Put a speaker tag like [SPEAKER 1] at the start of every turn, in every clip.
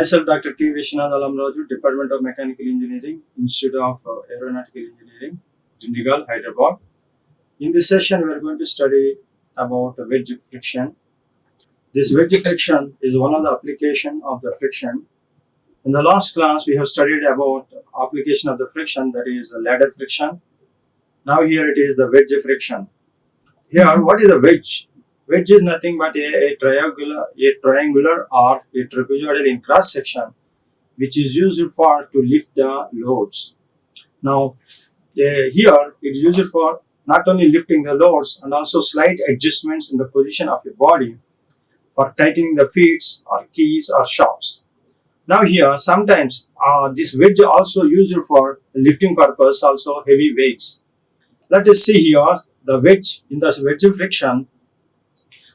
[SPEAKER 1] Myself, Dr. Viswanath Allamraju, Department of Mechanical Engineering, Institute of Aeronautical Engineering, Dundigal, Hyderabad. In this session, we are going to study about wedge friction. This wedge friction is one of the application of the friction. In the last class, we have studied about application of the friction, that is ladder friction. Now here it is the wedge friction. Here, what is a wedge? Wedge is nothing but a triangular or a trapezoidal in cross section, which is used for to lift the loads. Now, here it is used for not only lifting the loads and also slight adjustments in the position of your body for tightening the feet or keys or shafts. Now here, sometimes this wedge also used for lifting purpose, also heavy weights. Let us see here the wedge. In the wedge friction,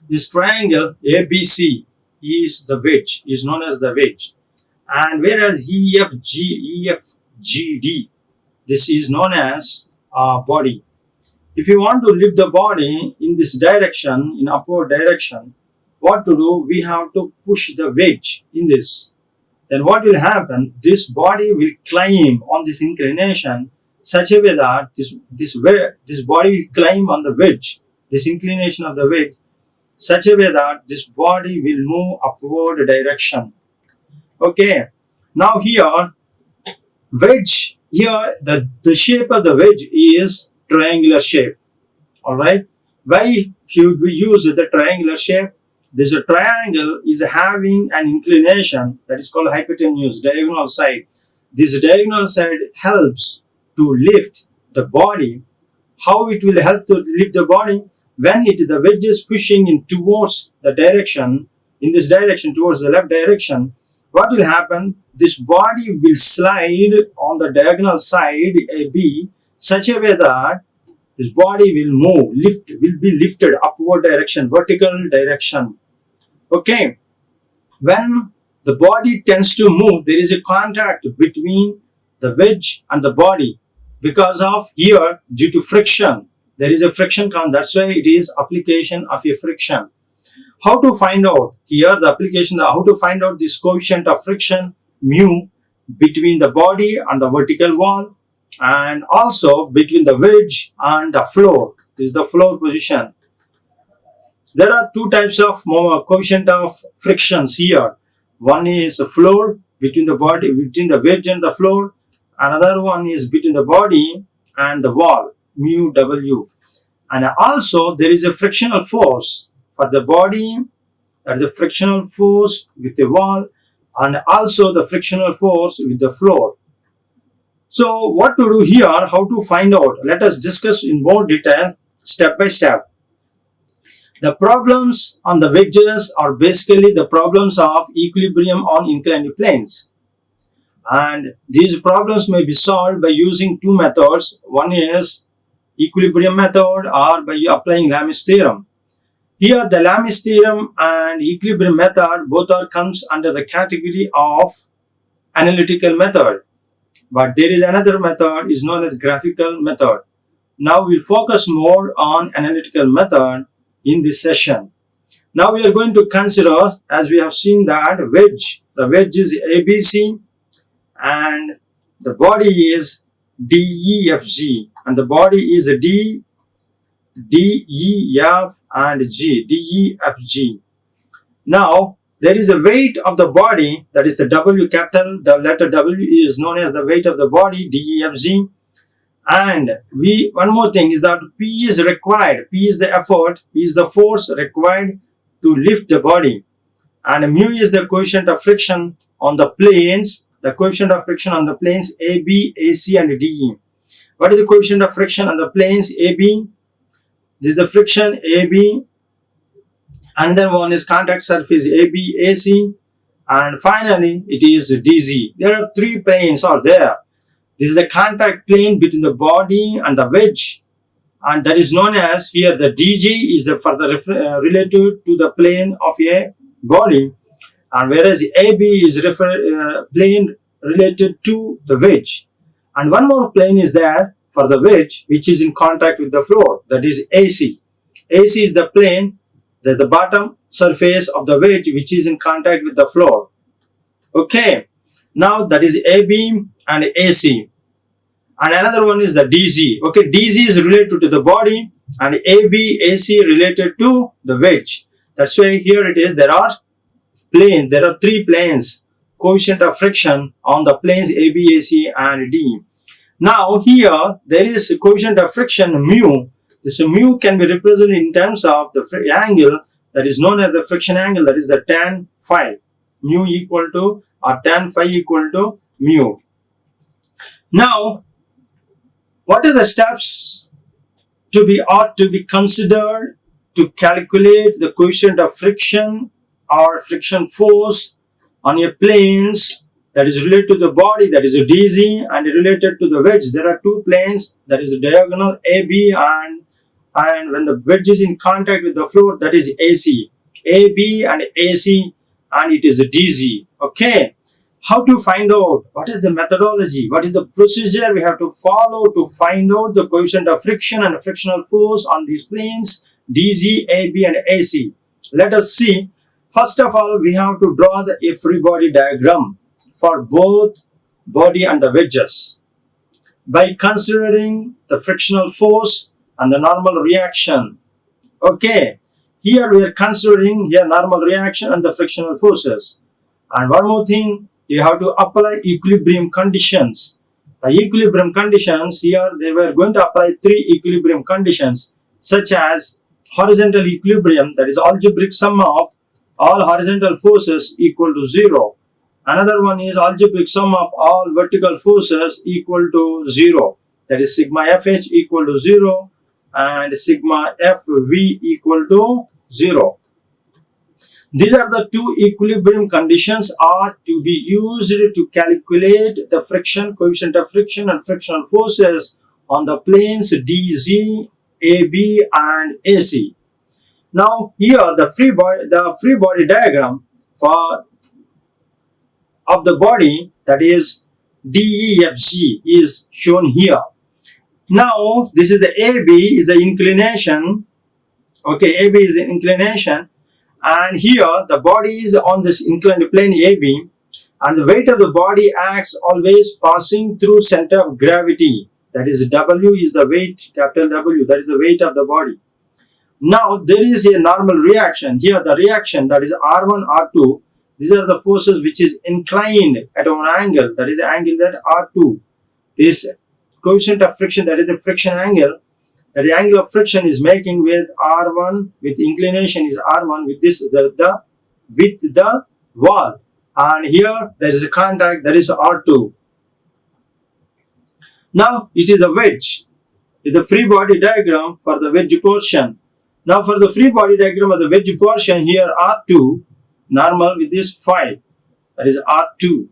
[SPEAKER 1] this triangle ABC is the wedge, is known as the wedge, and whereas EFGD, this is known as body. If you want to lift the body in this direction, in upward direction, what to do? We have to push the wedge in this. Then what will happen? This body will climb on this inclination such a way that this body will climb on the wedge, this inclination of the wedge, such a way that this body will move upward direction. Okay. Now here, wedge, here the shape of the wedge is triangular shape. Alright. Why should we use the triangular shape? This triangle is having an inclination that is called hypotenuse, diagonal side. This diagonal side helps to lift the body. How it will help to lift the body? When the wedge is pushing in towards the direction, in this direction, towards the left direction, what will happen? This body will slide on the diagonal side AB such a way that this body will move, will be lifted upward direction, vertical direction. Okay. When the body tends to move, there is a contact between the wedge and the body because of here, due to friction. There is a friction count. That's why it is application of a friction. How to find out? Here the application, how to find out this coefficient of friction, mu, between the body and the vertical wall, and also between the wedge and the floor. This is the floor position. There are two types of coefficient of frictions here. One is the floor, between the body, between the wedge and the floor. Another one is between the body and the wall, mu W. And also there is a frictional force for the body, that is the frictional force with the wall, and also the frictional force with the floor. So what to do here, how to find out? Let us discuss in more detail, step by step. The problems on the wedges are basically the problems of equilibrium on inclined planes. And these problems may be solved by using two methods. One is equilibrium method or by applying Lami's theorem. Here the Lami's theorem and equilibrium method both comes under the category of analytical method. But there is another method is known as graphical method. Now we'll focus more on analytical method in this session. Now we are going to consider, as we have seen, that wedge. The wedge is ABC and the body is DEFG, and the body is DEF and G, DEFG. Now there is a weight of the body, that is the W, capital, the letter W is known as the weight of the body, DEFG. And one more thing is that P is required, P is the effort, P is the force required to lift the body. And mu is the coefficient of friction on the planes, the coefficient of friction on the planes AB, AC and DE. What is the coefficient of friction on the planes AB? This is the friction AB. Another one is contact surface AB, AC. And finally, it is DZ. There are three planes are there. This is a contact plane between the body and the wedge, and that is known as here the DG is the further related to the plane of a body, and whereas AB is plane related to the wedge. And one more plane is there for the wedge which is in contact with the floor, that is AC. AC is the plane, that is the bottom surface of the wedge which is in contact with the floor. Okay, now that is AB and AC. And another one is the DZ. Okay, DZ is related to the body and AB, AC related to the wedge. That's why here it is, there are three planes, coefficient of friction on the planes AB, AC and D. Now here there is a coefficient of friction mu. This mu can be represented in terms of the angle that is known as the friction angle, that is the tan phi. Mu equal to, or tan phi equal to mu. Now what are the steps ought to be considered to calculate the coefficient of friction or friction force on your planes that is related to the body, that is a DZ, and related to the wedge? There are two planes, that is diagonal AB, and when the wedge is in contact with the floor, that is AC. AB and AC, and it is a DZ. Okay. How to find out? What is the methodology? What is the procedure we have to follow to find out the coefficient of friction and frictional force on these planes DZ, AB and AC? Let us see. First of all, we have to draw a free body diagram for both body and the wedges by considering the frictional force and the normal reaction. Okay, here we are considering here normal reaction and the frictional forces. And one more thing, you have to apply equilibrium conditions. The equilibrium conditions, here they were going to apply three equilibrium conditions, such as horizontal equilibrium, that is algebraic sum of all horizontal forces equal to 0. Another one is algebraic sum of all vertical forces equal to 0, that is sigma Fh equal to 0 and sigma Fv equal to 0. These are the two equilibrium conditions are to be used to calculate the friction, coefficient of friction and frictional forces on the planes DZ, AB and AC. Now here the free body diagram of the body, that is DEFG, is shown here. Now this is the AB is the inclination. Okay, AB is the inclination. And here the body is on this inclined plane AB, and the weight of the body acts always passing through center of gravity, that is W is the weight, capital W, that is the weight of the body. Now there is a normal reaction. Here the reaction, that is R1, R2, these are the forces which is inclined at an angle, that is the angle that R2. This coefficient of friction, that is the friction angle, that the angle of friction is making with R1, with inclination is R1, with this with the wall, and here there is a contact, that is R2. Now it is a wedge. It is the free body diagram for the wedge portion. Now for the free body diagram of the wedge portion, here R2 normal with this phi, that is R2.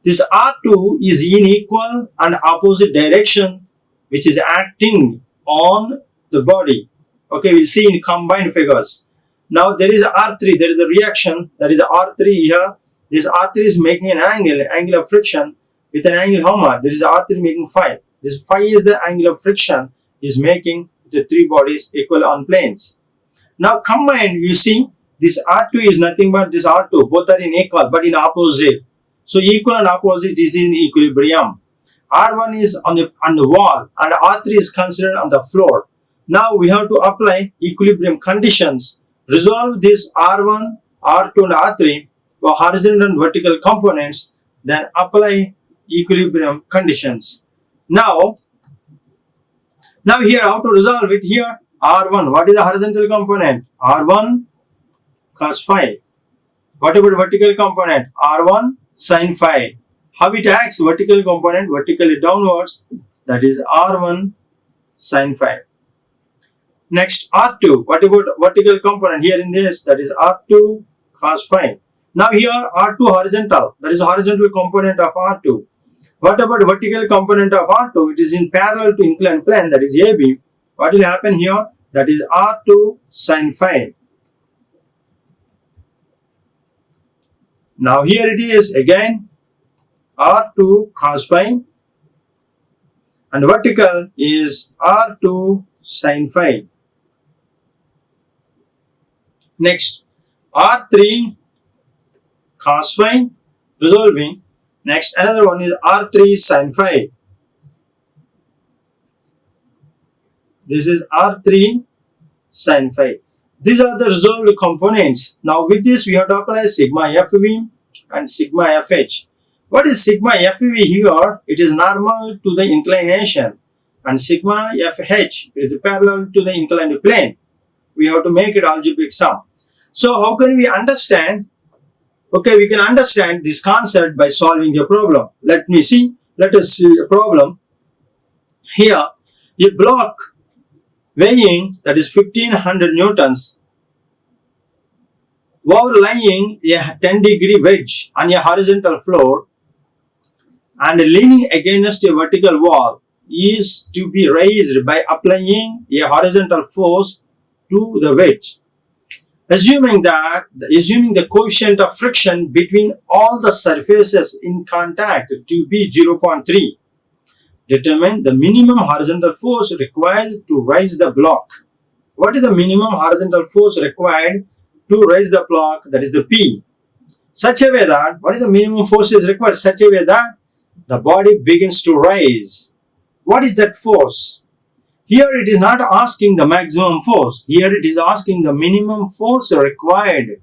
[SPEAKER 1] This R2 is in equal and opposite direction, which is acting on the body. Okay, we see in combined figures. Now there is R3, there is a reaction, that is R3 here. This R3 is making an angle of friction with an angle how much? There is R3 making phi. This phi is the angle of friction is making the three bodies equal on planes. Now combined, you see this R2 is nothing but this R2, both are in equal but in opposite. So equal and opposite is in equilibrium. R1 is on the wall and R3 is considered on the floor. Now we have to apply equilibrium conditions. Resolve this R1, R2 and R3 for horizontal and vertical components, then apply equilibrium conditions. Now here how to resolve it? Here R1, what is the horizontal component? R1 cos phi. What about vertical component? R1 sin phi. How it acts? Vertical component vertically downwards, that is R1 sin phi. Next R2, what about vertical component? Here in this, that is R2 cos phi. Now here R2 horizontal, that is horizontal component of R2. What about vertical component of R2? It is in parallel to inclined plane, that is AB. What will happen here? That is R2 sin phi. Now here it is again R2 cos phi, and vertical is R2 sin phi. Next R3 cos phi resolving. Next, another one is R3 sine phi. This is R3 sine phi. These are the resolved components. Now with this we have to apply sigma FV and sigma FH. What is sigma FV here? It is normal to the inclination, and sigma FH is parallel to the inclined plane. We have to make it algebraic sum. So how can we understand? Okay, we can understand this concept by solving a problem. Let us see a problem. Here, a block weighing, that is 1500 newtons, overlying a 10-degree wedge on a horizontal floor and leaning against a vertical wall, is to be raised by applying a horizontal force to the wedge. Assuming the coefficient of friction between all the surfaces in contact to be 0.3, determine the minimum horizontal force required to raise the block. What is the minimum horizontal force required to raise the block? That is the P. Such a way that, what is the minimum force is required? Such a way that the body begins to rise. What is that force? Here it is not asking the maximum force. Here it is asking the minimum force required.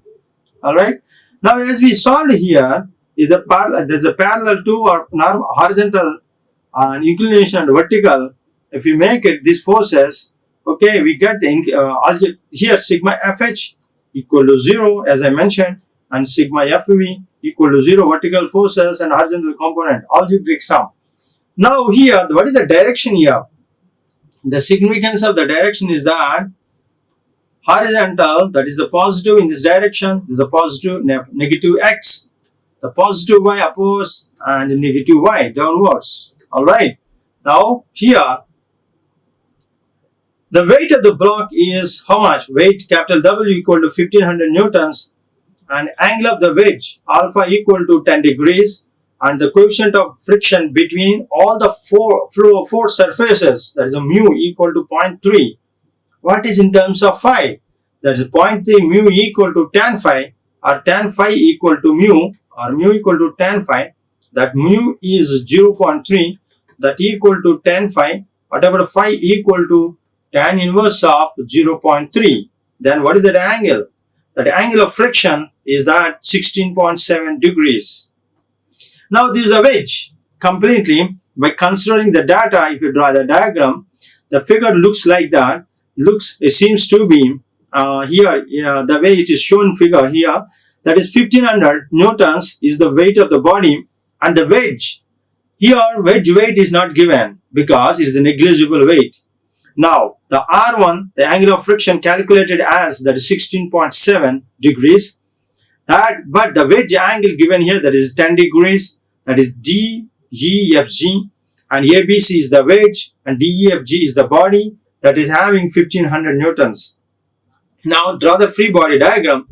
[SPEAKER 1] Alright. Now as we solved here, there's a parallel to or horizontal and inclination and vertical. If we make it these forces, okay, we get the here sigma FH equal to 0 as I mentioned, and sigma FV equal to 0 vertical forces and horizontal component, algebraic sum. Now here, what is the direction here? The significance of the direction is that horizontal, that is the positive in this direction, is the positive, negative x, the positive y upwards and the negative y downwards. Alright. Now here, the weight of the block is how much? Weight capital W equal to 1500 newtons, and angle of the wedge alpha equal to 10 degrees, and the coefficient of friction between all the four surfaces, that is a mu equal to 0.3. What is in terms of phi? That is 0.3 mu equal to tan phi, or tan phi equal to mu, or mu equal to tan phi. That mu is 0.3, that equal to tan phi, whatever phi equal to tan inverse of 0.3. Then what is that angle? That angle of friction is that 16.7 degrees. Now this is a wedge. Completely, by considering the data, if you draw the diagram, the figure looks like that. It seems to be here, the way it is shown figure here, that is 1500 newtons is the weight of the body, and the wedge. Here wedge weight is not given because it is a negligible weight. Now the R1, the angle of friction calculated as, that is 16.7 degrees. But the wedge angle given here, that is 10 degrees, that is DEFG, and ABC is the wedge and DEFG is the body, that is having 1500 newtons. Now draw the free body diagram.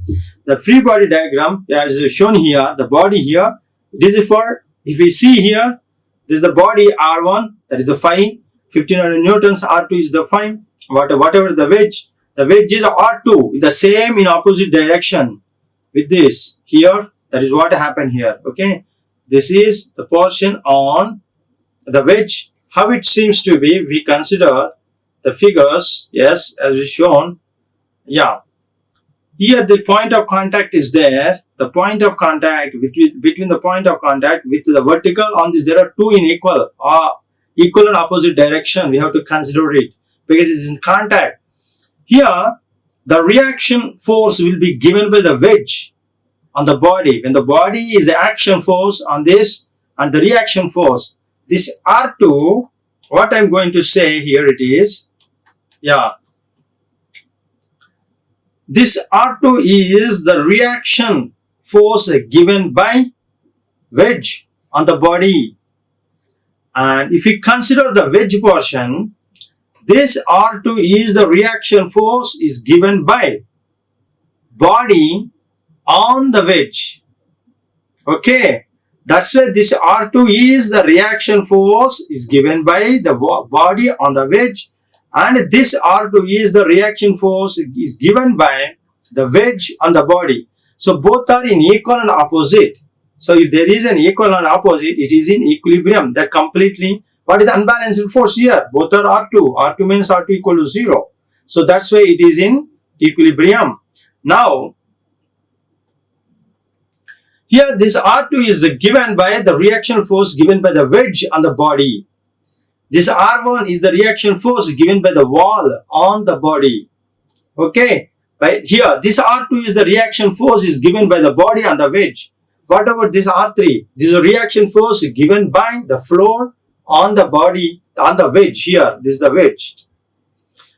[SPEAKER 1] The free body diagram as shown here, the body here, this is for, if we see here, this is the body R1, that is the phi, 1500 newtons, R2 is the phi, whatever the wedge is R2, the same in opposite direction. With this here, that is what happened here. Okay, this is the portion on the wedge. How it seems to be, we consider the figures, yes, as is shown. Yeah, here the point of contact is there. The point of contact between the point of contact with the vertical on this, there are two in equal and opposite direction. We have to consider it because it is in contact. Here the reaction force will be given by the wedge on the body. When the body is the action force on this and the reaction force, this R2, what I am going to say here it is, yeah, this R2 is the reaction force given by wedge on the body. And if we consider the wedge portion, this R2 is the reaction force is given by body on the wedge. Okay, that's why this R2 is the reaction force is given by the body on the wedge, and this R2 is the reaction force is given by the wedge on the body. So both are in equal and opposite. So if there is an equal and opposite, it is in equilibrium. That completely, what is the unbalanced force here? Both are R2. R2 means R2 equal to 0. So that's why it is in equilibrium. Now, here this R2 is given by the reaction force given by the wedge on the body. This R1 is the reaction force given by the wall on the body. Okay. Right here, this R2 is the reaction force is given by the body on the wedge. What about this R3? This is a reaction force given by the floor on the body, on the wedge here. This is the wedge.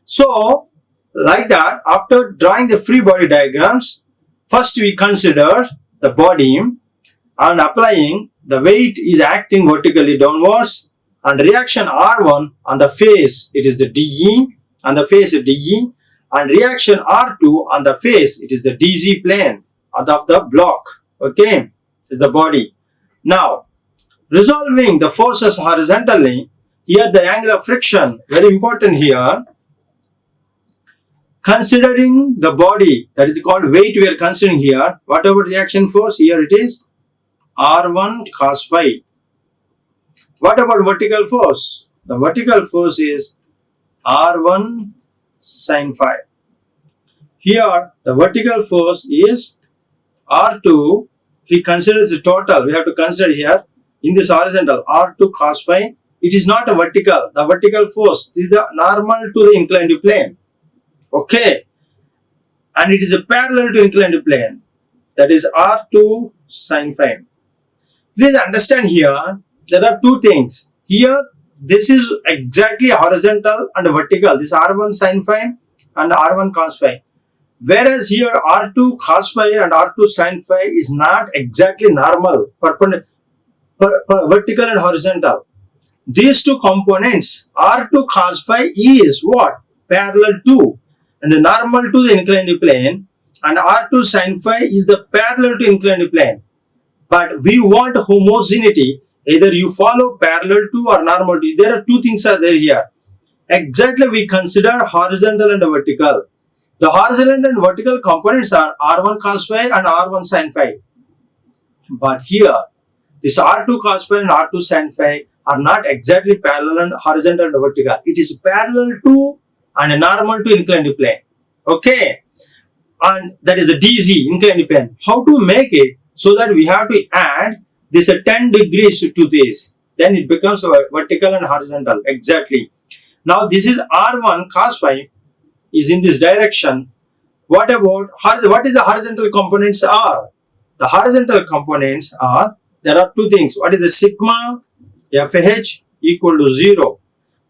[SPEAKER 1] So, like that, after drawing the free body diagrams, first we consider the body and applying the weight is acting vertically downwards, and reaction R1 on the face, it is the DE, on the face DE, and reaction R2 on the face, it is the DZ plane of the block. Okay, is the body. Now, resolving the forces horizontally, here the angle of friction, very important here. Considering the body, that is called weight we are considering here. Whatever reaction force, here it is R1 cos phi. What about vertical force? The vertical force is R1 sin phi. Here the vertical force is R2. If we consider the total, we have to consider here in this horizontal R2 cos phi. It is not a vertical. The vertical force is the normal to the inclined plane. Okay. And it is a parallel to inclined plane. That is R2 sin phi. Please understand here, there are two things. Here, this is exactly horizontal and vertical. This R1 sin phi and R1 cos phi. Whereas here R2 cos phi and R2 sin phi is not exactly normal, vertical and horizontal. These two components, R2 cos phi is what? Parallel to and the normal to the inclined plane, and R2 sin phi is the parallel to inclined plane. But we want homogeneity. Either you follow parallel to or normal to. There are two things are there here. Exactly we consider horizontal and vertical. The horizontal and vertical components are R1 cos phi and R1 sin phi. But here, this R2 cos phi and R2 sin phi are not exactly parallel and horizontal and vertical. It is parallel to and normal to inclined plane. Okay. And that is the DZ, inclined plane. How to make it? So that we have to add this 10 degrees to this. Then it becomes vertical and horizontal. Exactly. Now this is R1 cos phi is in this direction. What about, what is the horizontal components are? The horizontal components are, there are two things. What is the sigma FH equal to 0?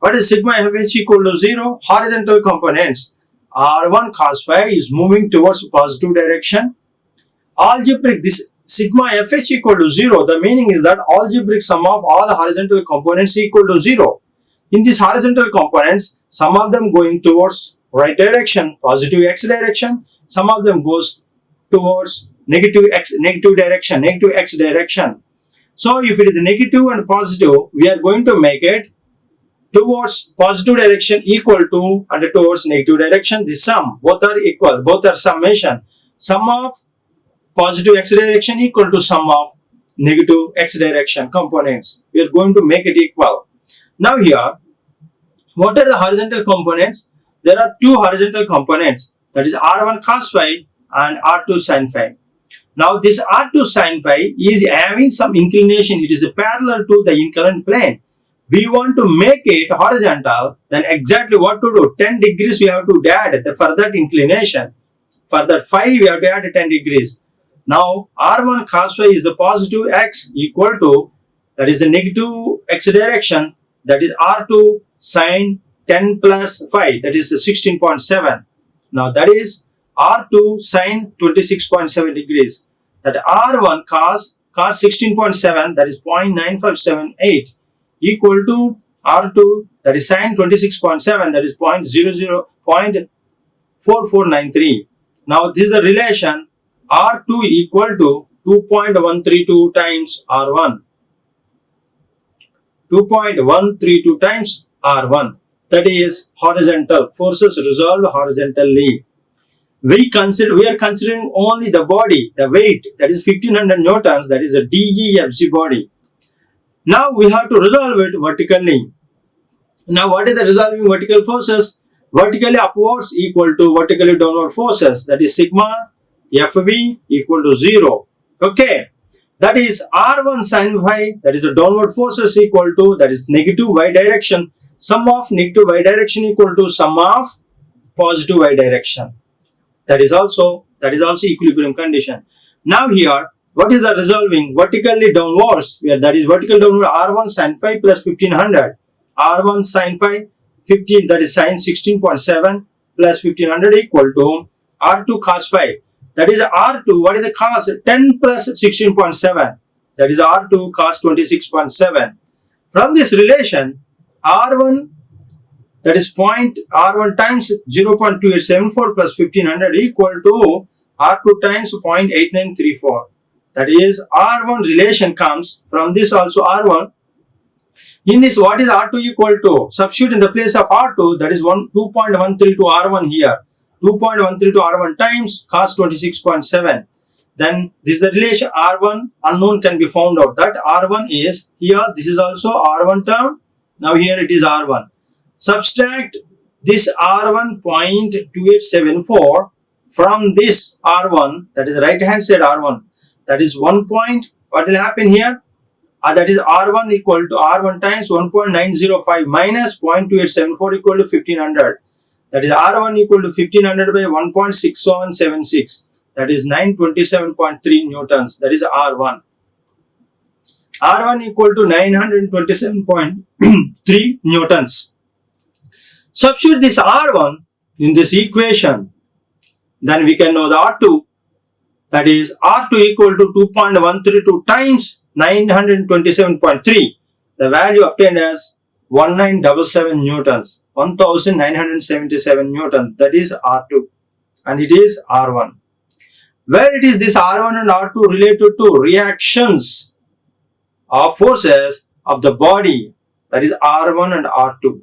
[SPEAKER 1] What is sigma FH equal to 0? Horizontal components. R1 cos phi is moving towards positive direction. Algebraic, this sigma FH equal to 0, the meaning is that algebraic sum of all the horizontal components equal to 0. In these horizontal components, some of them going towards right direction, positive x direction, some of them goes towards negative direction, negative x direction. So if it is negative and positive, we are going to make it towards positive direction equal to and towards negative direction. The sum, both are equal, both are summation. Sum of positive x direction equal to sum of negative x direction components. We are going to make it equal. Now here, what are the horizontal components? There are two horizontal components, that is R1 cos phi and R2 sin phi. Now this R2 sin phi is having some inclination. It is parallel to the inclined plane. We want to make it horizontal. Then exactly what to do? 10 degrees we have to add for that inclination. For that phi we have to add 10 degrees. Now R1 cos phi is the positive x equal to, that is the negative x direction, that is R2 sin 10 plus phi, that is 16.7. Now that is R2 sin 26.7 degrees. That R1 cos 16.7, that is 0.9578 equal to R2, that is sin 26.7, that is 0.4493. Now this is the relation R2 equal to 2.132 times R1. 2.132 times R1. That is horizontal. Forces resolved horizontally. We are considering only the body, the weight, that is 1500 newtons, that is a DEFG body. Now we have to resolve it vertically. Now what is the resolving vertical forces? Vertically upwards equal to vertically downward forces, that is sigma FV equal to 0. Okay, that is R1 sin phi, that is the downward forces equal to, that is negative y direction. Sum of negative y direction equal to sum of positive y direction. That is also equilibrium condition. Now here, what is the resolving vertically downwards? Where that is vertical downward R1 sin phi plus 1500. R1 sin phi 15, that is sin 16.7 plus 1500 equal to R2 cos phi. That is R2, what is the cos? 10 plus 16.7. That is R2 cos 26.7. From this relation, R1, that is point R1 times 0.2874 plus 1500 equal to R2 times 0.8934. That is R1 relation comes from this also R1. In this, what is R2 equal to? Substitute in the place of R2, that is 2.13 to R1 here. 2.13 to R1 times cos 26.7. Then this is the relation R1 unknown can be found out. That R1 is here, this is also R1 term. Now here it is R1. Subtract this R1 0.2874 from this R1, that is right hand side R1. That is 1 point, what will happen here? That is R1 equal to R1 times 1.905 minus 0.2874 equal to 1500. That is R1 equal to 1500 by 1.6176. That is 927.3 newtons. That is R1. R1 equal to 927.3 newtons. Substitute this R1 in this equation. Then we can know the R2. That is R2 equal to 2.132 times 927.3. The value obtained as 1977 newtons. 1977 newtons. That is R2. And it is R1. Where it is this R1 and R2 related to reactions of forces of the body. That is R1 and R2.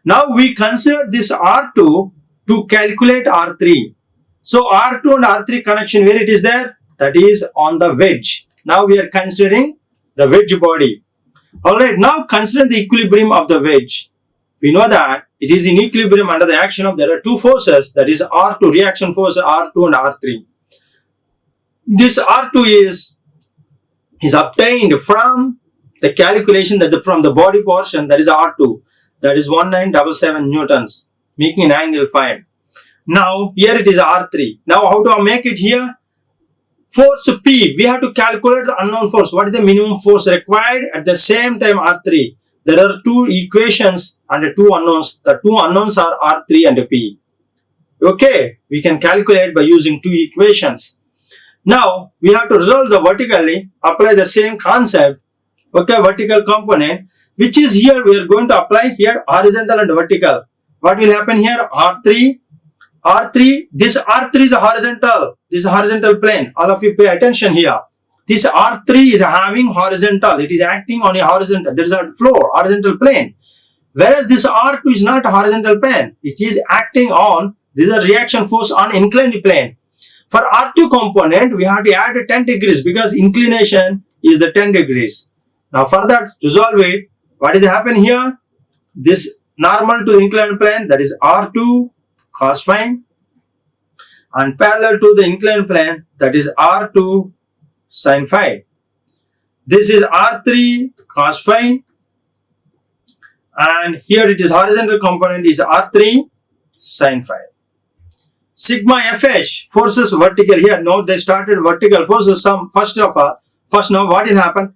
[SPEAKER 1] Now we consider this R2 to calculate R3. So R2 and R3 connection, where it is there? That is on the wedge. Now we are considering the wedge body. Alright, now consider the equilibrium of the wedge. We know that it is in equilibrium under the action of, there are two forces, that is R2 reaction force, R2 and R3. This R2 is obtained from the calculation that from the body portion, that is R2, that is 1977 newtons, making an angle phi. Now here it is R3. Now how do I make it here? Force P, we have to calculate the unknown force. What is the minimum force required at the same time R3? There are two equations and two unknowns. The two unknowns are R3 and P. Okay, we can calculate by using two equations. Now we have to resolve the vertically, apply the same concept. Okay, vertical component, which is here we are going to apply here horizontal and vertical. What will happen here? R3, this R3 is a horizontal. This is a horizontal plane. All of you pay attention here. This R3 is having horizontal. It is acting on a horizontal. There is a floor, horizontal plane. Whereas this R2 is not a horizontal plane. It is acting on, this is a reaction force on inclined plane. For R2 component, we have to add 10 degrees because inclination is the 10 degrees. Now for that, resolve it. What is happening here? This normal to the inclined plane, that is R2 cos phi, and parallel to the inclined plane, that is R2 sin phi. This is R3 cos phi, and here it is horizontal component is R3 sin phi. Sigma FH forces vertical here. Now they started vertical forces. First now what will happen?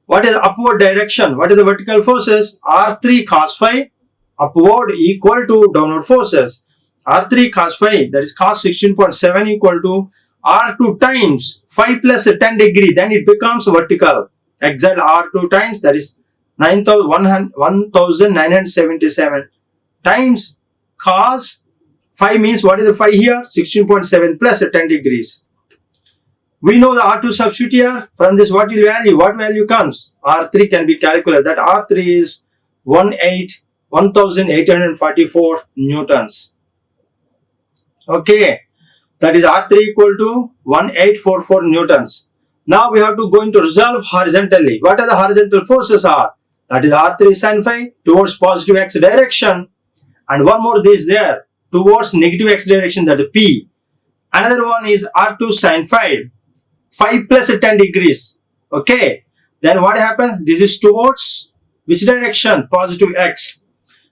[SPEAKER 1] What is upward direction? What is the vertical forces? R3 cos phi upward equal to downward forces. R3 cos phi, that is cos 16.7 equal to R2 times phi plus 10 degree, then it becomes vertical. Exact R2 times, that is 1977 times cos phi means what is the phi here? 16.7 plus 10 degrees. We know the R2 substitute here. From this what value comes? R3 can be calculated. That R3 is 1844 newtons. Okay, that is R3 equal to 1844 newtons. Now we have to go into resolve horizontally. What are the horizontal forces are? That is R3 sin phi towards positive x direction, and one more is there towards negative x direction, that is P. Another one is R2 sin phi, 5 plus 10 degrees. Okay. Then what happens? This is towards which direction? Positive x.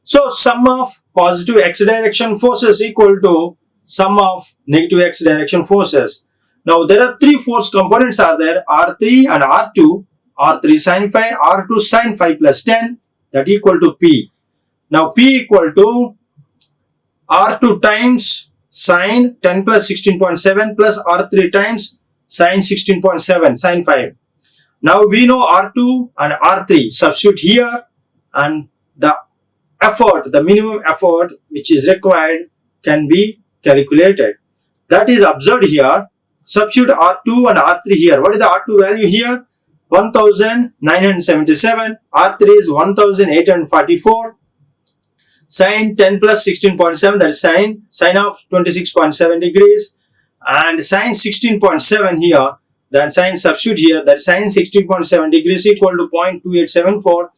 [SPEAKER 1] So sum of positive x direction forces equal to sum of negative x direction forces. Now there are three force components are there, R3 and R2, R3 sin phi, R2 sin phi plus 10, that equal to P. Now P equal to R2 times sin 10 plus 16.7 plus R3 times sin 16.7 sin phi. Now we know R2 and R3, substitute here, and the effort, the minimum effort which is required can be calculated. That is observed here. Substitute R2 and R3 here. What is the R2 value here? 1977. R3 is 1844. Sin 10 plus 16.7, that is sin of 26.7 degrees. And sin 16.7 here, then sin substitute here, that is sin 16.7 degrees equal to 0.2874.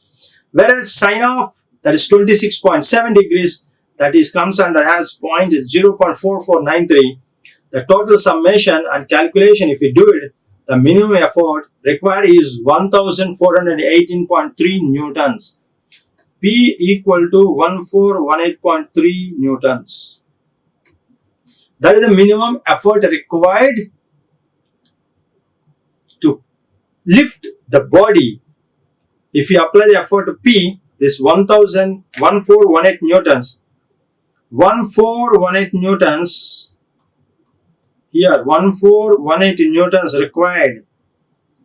[SPEAKER 1] Whereas sin of, that is 26.7 degrees, that is comes under as 0.4493. The total summation and calculation, if you do it, the minimum effort required is 1418.3 newtons. P equal to 1418.3 newtons. That is the minimum effort required to lift the body. If you apply the effort to P, this 1418 newtons. 1418 newtons. Here 1418 newtons required.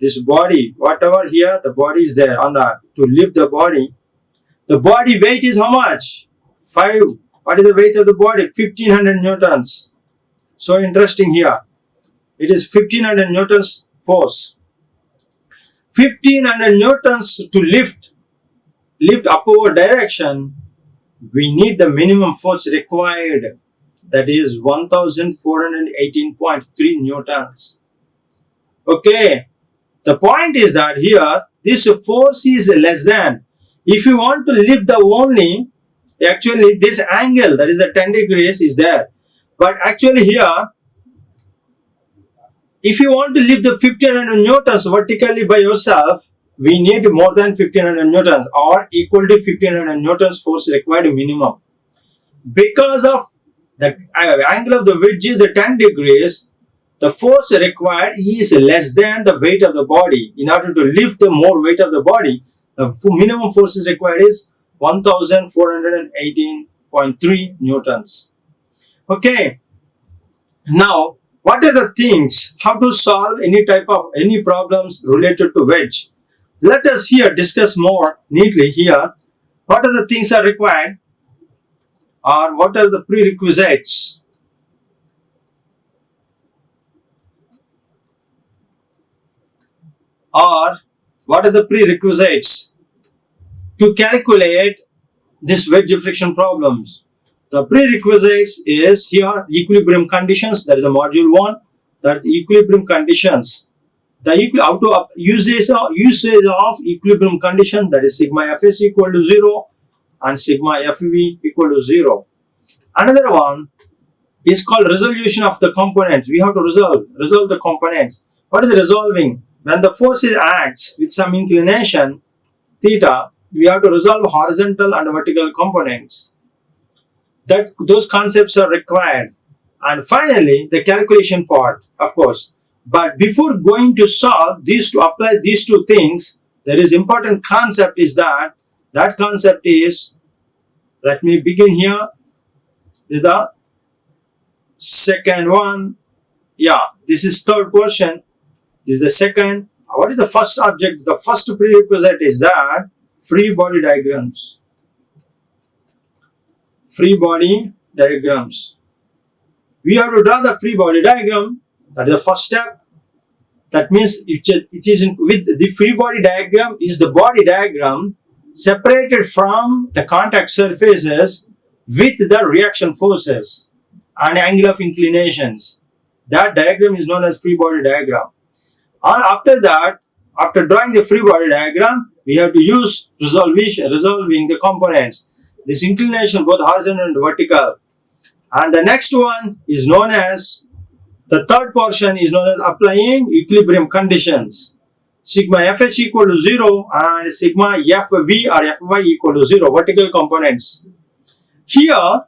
[SPEAKER 1] This body, whatever here, the body is there on that to lift the body. The body weight is how much? 5. What is the weight of the body? 1500 newtons. So interesting here. It is 1500 newtons force. 1500 newtons to lift upward direction. We need the minimum force required. That is 1418.3 newtons. Okay. The point is that here, this force is less than. If you want to lift the only, actually this angle, that is the 10 degrees is there. But actually here, if you want to lift the 1500 newtons vertically by yourself, we need more than 1500 newtons or equal to 1500 newtons force required minimum. Because of the angle of the wedge is 10 degrees, the force required is less than the weight of the body. In order to lift the more weight of the body, the minimum force is required is 1418.3 newtons. Okay. Now, what are the things, how to solve any problems related to wedge? Let us here discuss more neatly here. What are the things are required, or what are the prerequisites? Or what are the prerequisites to calculate this wedge friction problems? The prerequisites is here equilibrium conditions, that is the module 1, that the equilibrium conditions. The usage of equilibrium condition, that is sigma Fs equal to 0 and sigma Fv equal to 0. Another one is called resolution of the components. We have to resolve the components. What is resolving? When the force acts with some inclination, theta, we have to resolve horizontal and vertical components. Those concepts are required. And finally, the calculation part, of course. But before going to solve these to apply these two things, there is important concept is that concept is, let me begin here. This is the second one. Yeah, this is third portion. This is the second. What is the first object? The first prerequisite is that free body diagrams. Free body diagrams. We have to draw the free body diagram. That is the first step. That means with the free body diagram is the body diagram separated from the contact surfaces with the reaction forces and angle of inclinations. That diagram is known as free body diagram. And after that, after drawing the free body diagram, we have to use resolving the components. This inclination both horizontal and vertical. And the next one is known as, the third portion is known as applying equilibrium conditions. Sigma Fh equal to 0 and sigma Fv or Fy equal to 0, vertical components. Here,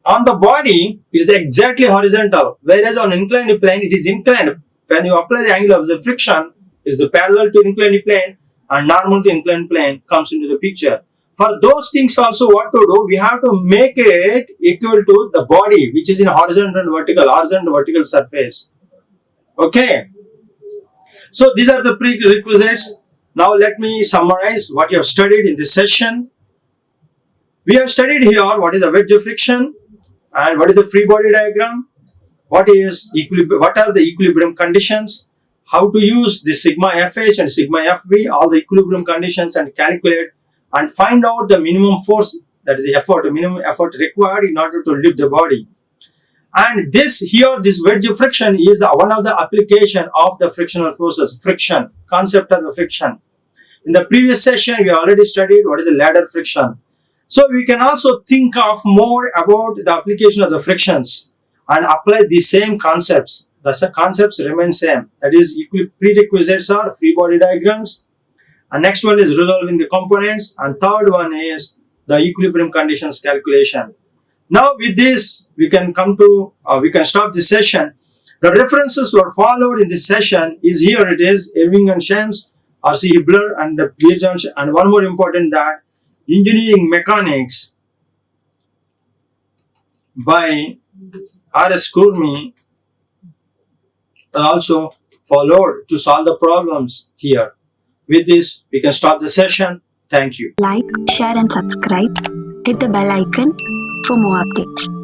[SPEAKER 1] on the body, it is exactly horizontal, whereas on inclined plane, it is inclined. When you apply the angle of the friction, it is the parallel to inclined plane and normal to inclined plane comes into the picture. For those things also, what to do, we have to make it equal to the body, which is in horizontal and vertical surface. Okay. So these are the prerequisites. Now let me summarize what you have studied in this session. We have studied here what is the wedge friction and what is the free body diagram, what are the equilibrium conditions, how to use the sigma Fh and sigma Fv, all the equilibrium conditions, and calculate and find out the minimum force, that is the minimum effort required in order to lift the body. And this wedge friction is one of the application of the frictional forces, friction, concept of the friction. In the previous session, we already studied what is the ladder friction. So we can also think of more about the application of the frictions and apply the same concepts. The concepts remain same. That is, prerequisites are free body diagrams, and next one is resolving the components, and third one is the equilibrium conditions calculation. Now with this, we can stop this session. The references were followed in this session is here. It is Irving and Shams, R.C. Hibbeler, and Pierre Johnson. And one more important, that Engineering Mechanics by R.S. Kurmi are also followed to solve the problems here. With this, we can stop the session. Thank you.
[SPEAKER 2] Like, share and subscribe. Hit the bell icon for more updates.